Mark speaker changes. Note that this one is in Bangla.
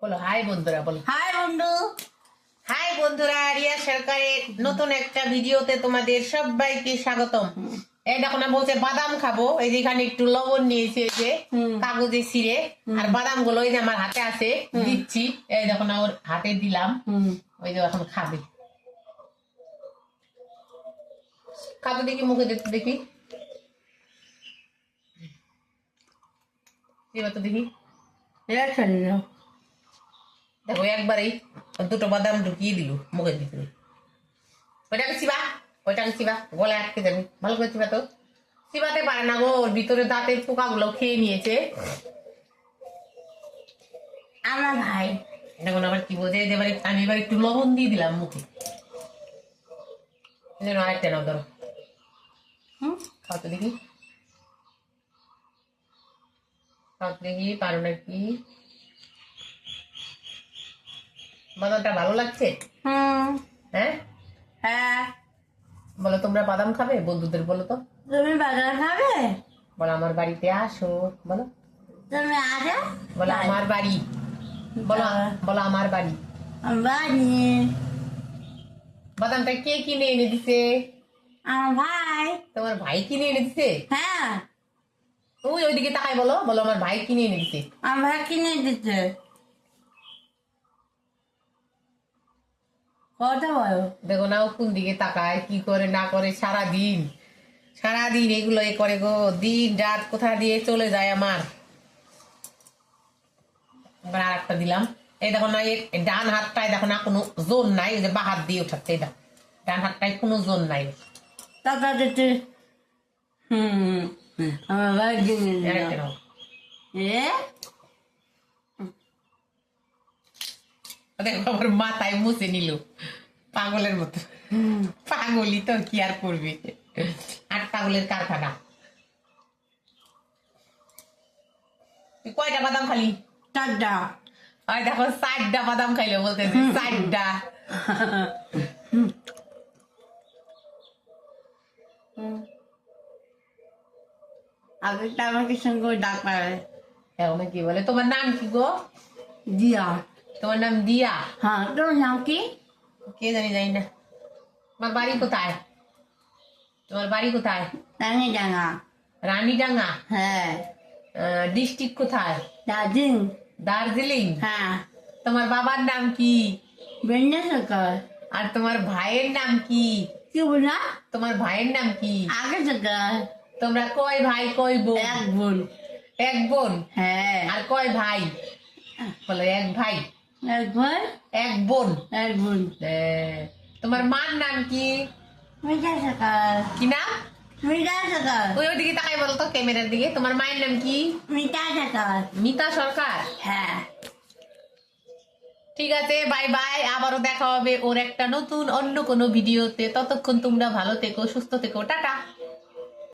Speaker 1: বলো হাই বন্ধুরা, বলো
Speaker 2: হাই বন্ধু।
Speaker 1: হাই বন্ধুরা। রিয়া সরকারের নতুন একটা ভিডিওতে তোমাদের সবাইকে স্বাগতম। এই দেখো না, বলছে বাদাম খাবো। এই যে এখানে একটু লবণ নিয়েছে, এই যে কাগজে ছিঁড়ে, আর বাদাম গুলো এই যে আমার হাতে আছে, দিচ্ছি। এই দেখো না, ওর হাতে দিলাম। ওই যে এখন খাবে। খাবো, দেখি মুখে দেখতে, দেখি এবার তো দেখি। দেখো একবারেই দুটো বাদাম ঢুকিয়ে দিল মুখের ভিতরে। ওইটাকে চিবা, ওইটাকে চিবা, গলা আটকে যাবে। ভালো করে চিবা তো। চিবাতে পারে না গো, ওর ভিতরে দাঁতের পোকাগুলো খেয়ে নিয়েছে।
Speaker 2: আমার ভাই
Speaker 1: এখন আবার কি বোঝে, এবারে আমি এবার একটু লবণ দিয়ে দিলাম মুখে। আরেকটা নাও, ধরো খাও তো দেখি, খাও তো দেখি, পারো নাকি। বাদামটা ভালো লাগছে? হ্যাঁ
Speaker 2: হ্যাঁ।
Speaker 1: বলো, তোমরা বাদাম খাবে? বন্ধুদের বলো তো।
Speaker 2: তুমি বাজার খাবে?
Speaker 1: বলো আমার বাড়িতে আসো। বলো,
Speaker 2: তুমি আছো?
Speaker 1: বলো আমার বাড়ি। বলো, বলো আমার বাড়ি।
Speaker 2: বাড়ি।
Speaker 1: বাদামটা কে কিনে এনে দিছে?
Speaker 2: আমার ভাই।
Speaker 1: তোমার ভাই কিনে এনে দিছে?
Speaker 2: হ্যাঁ,
Speaker 1: তুমি ওইদিকে তাকাই বলো, বলো আমার ভাই কিনে এনে দিছে।
Speaker 2: আমার ভাই কিনে দিচ্ছে। কথা বলো।
Speaker 1: দেখো না, ও কোন দিকে তাকায়, কি করে না করে। সারাদিন সারাদিন এগুলো এ করে গো। দিন রাত কোথা দিয়ে চলে যায় আমার। এবার আর একটা দিলাম। এই দেখো না, এই ডান হাতটায় দেখো না কোনো জোর নাই। ওই যে বা হাত দিয়ে উঠাচ্ছে, এটা ডান হাতটায় কোনো জোর নাই।
Speaker 2: টাকা দিচ্ছে। আমার ভাই কিনে দিল।
Speaker 1: আরেকটা নাও।
Speaker 2: এ
Speaker 1: দেখো আমার মাথায় মুছে নিল পাগলের মতো। পাগলই তো, কি আর করবে। আর পাগলের কারখানা। তুই কয়টা বাদাম খালি?
Speaker 2: টাকা।
Speaker 1: আর দেখো 4টা বাদাম খাইলে বলতেছে 4টা।
Speaker 2: আগেরটা আমাকে সঙ্গে ডাক পারে।
Speaker 1: এখন কি বলে, তোমার নাম কি গো?
Speaker 2: দিয়া।
Speaker 1: তোমার নাম দিয়া?
Speaker 2: হ্যাঁ, তোর নাম কি?
Speaker 1: কে জানি, জানি না। তোমার বাড়ি কোথায়? তোমার বাড়ি কোথায়?
Speaker 2: রানী ডাঙা।
Speaker 1: রানীডাঙ্গা?
Speaker 2: হ্যাঁ।
Speaker 1: ডিস্ট্রিক্ট কোথায়?
Speaker 2: দার্জিলিং।
Speaker 1: দার্জিলিং?
Speaker 2: হ্যাঁ।
Speaker 1: তোমার বাবার নাম কি?
Speaker 2: বেন্না সরকার।
Speaker 1: আর তোমার ভাইয়ের নাম কি?
Speaker 2: কি বলা?
Speaker 1: তোমার ভাইয়ের নাম কি?
Speaker 2: আগে সরকার।
Speaker 1: তোমরা কয় ভাই কয় বোন?
Speaker 2: এক বোন।
Speaker 1: এক বোন?
Speaker 2: হ্যাঁ।
Speaker 1: আর কয় ভাই? বলো এক ভাই
Speaker 2: এক বোন।
Speaker 1: এক বোন।
Speaker 2: এক বোন।
Speaker 1: তোমার মার নাম কি?
Speaker 2: মিঠা সরকার।
Speaker 1: কি নাম?
Speaker 2: মিঠা সরকার।
Speaker 1: ওই ওইদিকে তাকাই বলো তো, ক্যামেরার দিকে। তোমার মায়ের নাম কি?
Speaker 2: মিঠা সরকার।
Speaker 1: মিতা সরকার?
Speaker 2: হ্যাঁ।
Speaker 1: ঠিক আছে, বাই বাই। আবারও দেখা হবে ওর একটা নতুন অন্য কোনো ভিডিওতে। ততক্ষণ তোমরা ভালো থেকো, সুস্থ থেকো, টাটা।